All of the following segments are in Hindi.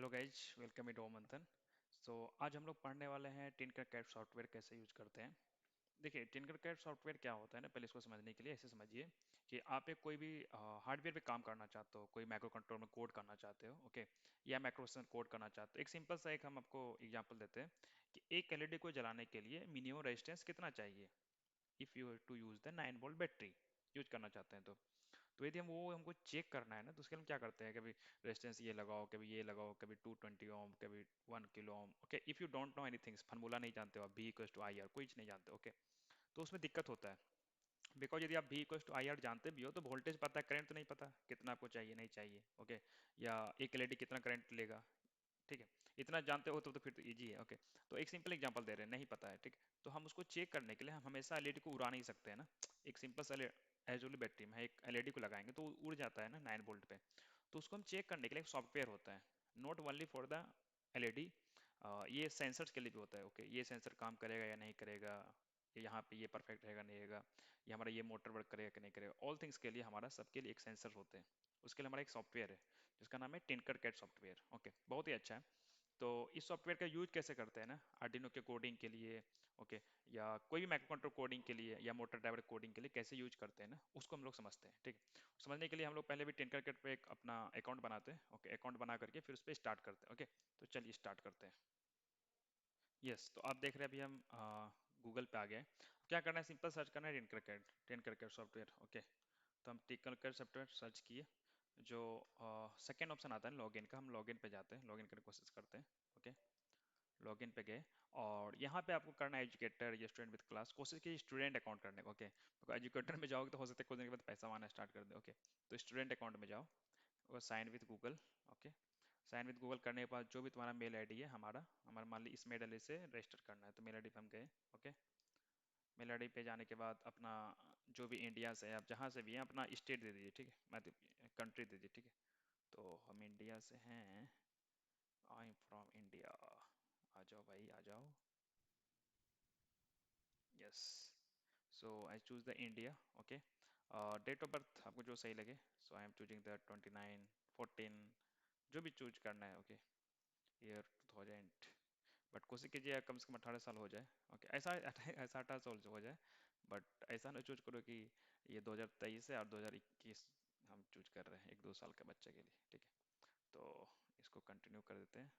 हेलो गाइज, वेलकम टू मंथन। सो आज हम लोग पढ़ने वाले हैं टिनकरकैड सॉफ्टवेयर कैसे यूज करते हैं। देखिए, टिनकरकैड सॉफ्टवेयर क्या होता है ना, पहले इसको समझने के लिए ऐसे समझिए कि आप एक कोई भी हार्डवेयर पे काम करना चाहते हो, कोई माइक्रो कंट्रोल में कोड करना चाहते हो, ओके, या माइक्रो प्रोसेसर कोड करना चाहते हो। एक सिंपल सा एक हम आपको एग्जांपल देते हैं कि एक एलईडी को जलाने के लिए मिनिमम रेजिस्टेंस कितना चाहिए if you to use the 9 volt battery use करना चाहते हैं। तो यदि हम वो हमको चेक करना है ना, तो उसके लिए हम क्या करते हैं, कभी रेजिस्टेंस ये लगाओ, कभी ये लगाओ, कभी 220 ओम, कभी 1 kilo ohm. Okay, if you don't know anything, formula नहीं जानते हो आप, B equals to I R कुछ नहीं जानते, ओके, तो उसमें दिक्कत होता है। बिकॉज यदि आप B equals to I R जानते भी हो तो वोल्टेज पता है, करंट तो नहीं पता कितना आपको चाहिए नहीं चाहिए, ओके, या एक एलईडी कितना करंट लेगा, ठीक है। इतना जानते हो तो फिर तो इजी है, ओके। तो एक सिंपल एग्जांपल दे रहे हैं, नहीं पता है, ठीक। तो हम उसको चेक करने के लिए हम हमेशा एलईडी को उड़ा नहीं सकते हैं ना। एक सिंपल सा एजोली बैटरी में एक एलईडी को लगाएंगे तो वो उड़ जाता है ना 9 वोल्ट पे। तो उसको हम चेक करने के लिए एक सॉफ्टवेयर होता है, not only for the LED, ये सेंसर्स के लिए भी होता है, ओके, ये सेंसर काम करेगा या नहीं करेगा, ये यहाँ पे ये परफेक्ट रहेगा नहीं रहेगा, ये हमारा ये मोटर वर्क करेगा कि नहीं करेगा, ऑल थिंग्स के लिए हमारा सबके लिए एक सेंसर होते हैं। उसके लिए हमारा एक सॉफ्टवेयर है जिसका नाम है टिनकरकैड सॉफ्टवेयर, ओके, बहुत ही अच्छा है। तो इस सॉफ्टवेयर का यूज कैसे करते हैं ना, आर्डिनो के कोडिंग के लिए, ओके, या कोई भी माइक्रो कंट्रोल कोडिंग के लिए या मोटर ड्राइवर कोडिंग के लिए कैसे यूज करते हैं ना, उसको हम लोग समझते हैं, ठीक। समझने के लिए हम लोग पहले भी टिनकरकैड पे एक अपना अकाउंट बनाते हैं, ओके, अकाउंट बना करके फिर उस पर स्टार्ट करते हैं, ओके। तो चलिए स्टार्ट करते हैं। यस, तो आप देख रहे हैं अभी हम गूगल पे आ गए। क्या करना है, सिंपल सर्च करना है टिनकरकैड, टिनकरकैड सॉफ्टवेयर, ओके। तो हम टिनकरकैड सॉफ्टवेयर सर्च किए। जो सेकेंड ऑप्शन आता है लॉगिन का, हम लॉगिन पे जाते हैं, लॉगिन करने की कोशिश करते हैं, ओके। लॉगिन पे गए और यहाँ पे आपको करना है एजुकेटर या स्टूडेंट विद क्लास, कोशिश कीजिए स्टूडेंट अकाउंट करने को, ओके, तो एजुकेटर में जाओगे तो हो सकता है कुछ दिन के बाद पैसा आना स्टार्ट कर दे, ओके। तो स्टूडेंट अकाउंट में जाओ और sign with Google, okay. Sign with Google करने के बाद जो भी तुम्हारा मेल आईडी है, हमारा हमारा मान ली इस मेल आईडी से रजिस्टर करना है, तो मेल आईडी पे हम गए, ओके। मेल आईडी पे जाने के बाद अपना जो भी इंडिया से है, आप जहाँ से भी हैं अपना स्टेट दे दीजिए, ठीक है, मतलब कंट्री दे दीजिए, ठीक है। तो हम इंडिया से हैं, आई एम फ्रॉम इंडिया, आ जाओ भाई आ जाओ। Yes, so I choose the India, okay. Date of birth आपको जो सही लगे, so I am choosing the 29/14, जो भी चूज करना है, ओके। ईयर 2000, बट कोशिश कीजिए कम से कम 18 साल हो जाए, ओके, ऐसा ऐसा 18 साल हो जाए, बट ऐसा ना चूज करो कि ये 2023 है और 2021 हम चूज कर रहे हैं एक 2 साल के बच्चे के लिए, ठीक है। तो इसको कंटिन्यू कर देते हैं,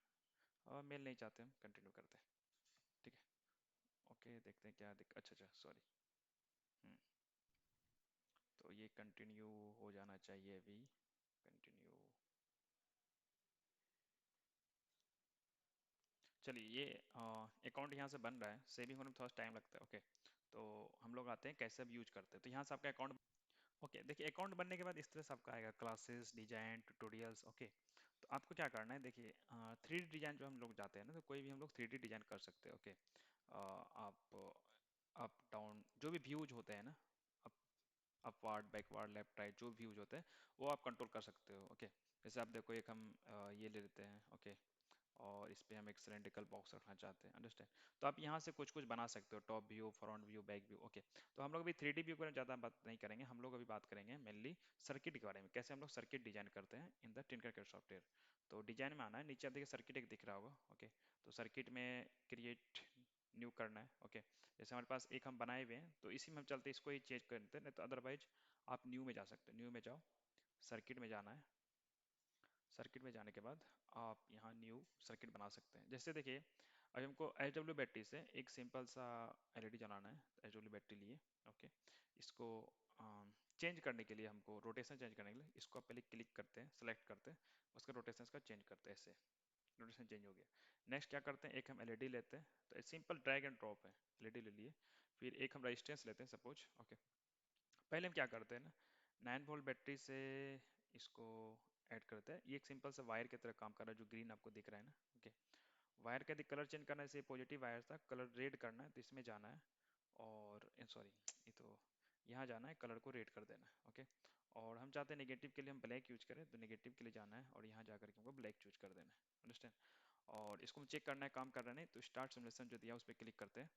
और मेल नहीं चाहते हम कंटिन्यू करते हैं, ठीक है। ओके, देखते हैं क्या दिक्कत, अच्छा अच्छा सॉरी। हम्म, तो ये कंटिन्यू हो जाना चाहिए अभी, कंटिन्यू। चलिए, ये अकाउंट यहाँ से बन रहा है, सेविंग होने में थोड़ा टाइम लगता है, ओके। तो हम लोग आते हैं कैसे अब यूज करते हैं, तो यहाँ से आपका अकाउंट, ओके, देखिए अकाउंट बनने के बाद इस तरह से आपका आएगा क्लासेस, डिजाइन, ट्यूटोरियल्स, ओके। तो आपको क्या करना है, देखिए 3D डिजाइन जो हम लोग जाते हैं ना, तो कोई भी हम लोग 3D डिजाइन कर सकते हैं, ओके। आप अप डाउन जो भी व्यूज होते हैं ना, up upward backward left right जो व्यूज होते हैं वो आप कंट्रोल कर सकते हो, ओके। जैसे आप देखो, एक हम ये ले लेते हैं, ओके, और इस पे हम एक सिलेंड्रिकल बॉक्स रखना चाहते हैं, अंडरस्टैंड। तो आप यहाँ से कुछ कुछ बना सकते हो, top view, front view, back view, okay. तो हम लोग अभी 3D व्यू के बारे में ज़्यादा बात नहीं करेंगे, हम लोग अभी बात करेंगे मेनली सर्किट के बारे में, कैसे हम लोग सर्किट डिजाइन करते हैं इन द टिनकरकैड सॉफ्टवेयर। तो डिजाइन में आना है, नीचे आप देखिए सर्किट एक दिख रहा होगा, ओके। तो सर्किट में क्रिएट न्यू करना है, ओके। जैसे हमारे पास एक हम बनाए हुए हैं तो इसी में हम चलते इसको ही चेंज करते हैं, नहीं तो अदरवाइज आप न्यू में जा सकते हैं, न्यू में जाओ, सर्किट में जाना है। सर्किट में जाने के बाद आप यहाँ न्यू सर्किट बना सकते हैं, जैसे देखिए अभी हमको एच डब्ल्यू बैटरी से एक सिंपल सा एलईडी जलाना है, एच डब्ल्यू बैटरी लिए, ओके। इसको चेंज करने के लिए, हमको रोटेशन चेंज करने के लिए इसको आप पहले क्लिक करते हैं, सेलेक्ट करते हैं, उसका रोटेशन का चेंज करते हैं, ऐसे रोटेशन चेंज हो गया। नेक्स्ट क्या करते हैं, एक हम एलईडी लेते हैं, तो सिंपल ड्रैग एंड ड्रॉप है, एलईडी ले लिए। फिर एक हम रेजिस्टेंस लेते हैं सपोज, ओके। पहले हम क्या करते हैं ना, 9 वोल्ट बैटरी से इसको ऐड करते हैं, ये एक सिंपल सा वायर की तरह काम कर रहा है, जो ग्रीन आपको दिख रहा है ना, ओके। वायर का यदि कलर चेंज करना है, जैसे पॉजिटिव वायर था, कलर रेड करना है तो इसमें जाना है, और सॉरी, ये तो यहाँ जाना है, कलर को रेड कर देना है, ओके। और हम चाहते हैं नेगेटिव के लिए हम ब्लैक यूज करें, तो नेगेटिव के लिए जाना है और यहाँ जाकर के हमको ब्लैक चूज कर देना है, अंडरस्टैंड। और इसको हम चेक करना है काम कर रहा है नहीं, तो स्टार्ट सिमुलेशन जो दिया उस पर क्लिक करते हैं।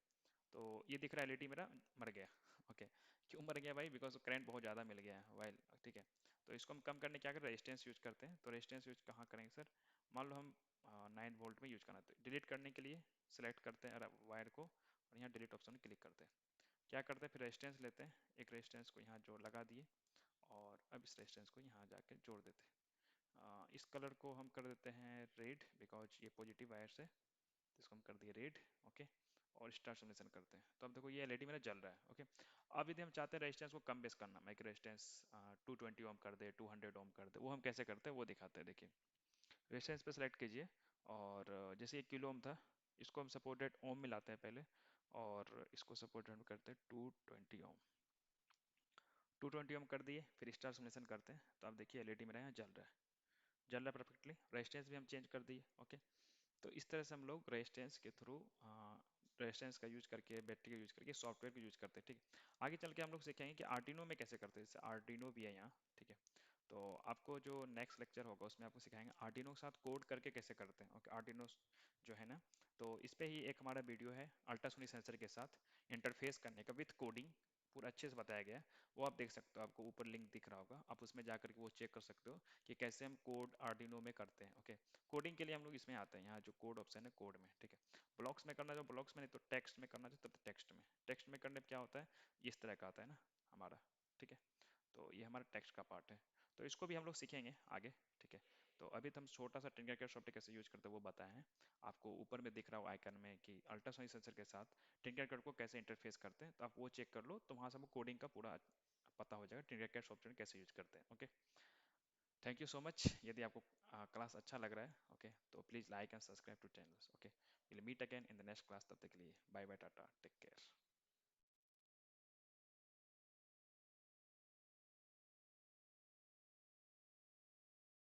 तो ये दिख रहा है एलईडी मेरा मर गया, ओके। क्यों मर गया भाई, बिकॉज करंट बहुत ज़्यादा मिल गया है वाइल, ठीक है। तो इसको हम कम करने क्या करें, रेजिस्टेंस यूज करते हैं। तो रेजिस्टेंस यूज कहाँ करेंगे सर, मान लो हम 9 वोल्ट में यूज करना है, तो डिलीट करने के लिए सिलेक्ट करते हैं वायर को और यहाँ डिलीट ऑप्शन में क्लिक करते हैं। क्या करते हैं, फिर रेजिस्टेंस लेते हैं, एक रेजिस्टेंस को यहाँ जोड़ लगा दिए और अब इस रेजिस्टेंस को यहाँ जाके जोड़ देते हैं। इस कलर को हम कर देते हैं रेड, बिकॉज ये पॉजिटिव वायर से, तो इसको हम कर दिए रेड। ओके, और स्टार सब्मिशन करते हैं। तो अब देखो ये एलईडी मेरा जल रहा है। ओके, अब यदि हम चाहते हैं रेजिस्टेंस को कम बेस करना, मैं रेजिस्टेंस 220 ओम कर दे, 200 ओम कर दे, वो हम कैसे करते हैं वो दिखाते हैं। देखिए, रेजिस्टेंस पे सेलेक्ट कीजिए और जैसे 1 किलो ओम था, इसको हम सपोर्टेड ओम में लाते हैं पहले, और इसको सपोर्टेड करते हैं 220 ओम। 220 ओम कर दिए, फिर स्टार सब्मिशन करते हैं। तो अब देखिए एलईडी मेरा यहाँ जल रहा है परफेक्टली। रेजिस्टेंस भी हम चेंज कर दिए। ओके, तो इस तरह से हम लोग रेजिस्टेंस के थ्रू, रेजिस्टेंस का यूज करके, बैटरी का यूज करके, सॉफ्टवेयर का यूज करते हैं। ठीक है, आगे चल के हम लोग सीखेंगे कि आर्डिनो में कैसे करते हैं। जैसे आर्डिनो भी है यहाँ। ठीक है, तो आपको जो नेक्स्ट लेक्चर होगा उसमें आपको सिखाएंगे आर्डिनो के साथ कोड करके कैसे करते हैं। ओके, आर्डिनो जो है ना, तो इस पे ही एक हमारा वीडियो है अल्ट्रासोनिक सेंसर के साथ इंटरफेस करने का विथ कोडिंग, पूरा अच्छे से बताया गया है। वो आप देख सकते हो, आपको ऊपर लिंक दिख रहा होगा, आप उसमें जा करके वो चेक कर सकते हो कि कैसे हम कोड आर्डिनो में करते हैं। ओके, कोडिंग के लिए हम लोग इसमें आते हैं, यहाँ जो कोड ऑप्शन है कोड में। ठीक है, ब्लॉक्स में करना जो ब्लॉक्स में, नहीं तो टेक्स्ट में करना जो, तब टेक्स्ट में। टेक्स्ट में करने पे क्या होता है, इस तरह का आता है ना हमारा। ठीक है, तो ये हमारा टेक्स्ट का पार्ट है, तो इसको भी हम लोग सीखेंगे आगे। ठीक है, तो अभी तो हम छोटा सा टिंकरकैड सॉफ्टवेयर कैसे यूज करते हैं वो बताए हैं। आपको ऊपर में दिख रहा हो आइकन में कि अल्ट्रासोनिक सेंसर के साथ टिंकरकैड को कैसे इंटरफेस करते हैं, तो आप वो चेक कर लो, तो वहाँ से आपको कोडिंग का पूरा पता हो जाएगा टिंकरकैड सॉफ्टवेयर कैसे यूज करते हैं। Okay, thank you so much. यदि आपको क्लास अच्छा लग रहा है, ओके, तो please like and subscribe to channel. Okay, will meet again in the next class. तब तक के लिए bye bye, tata, take care.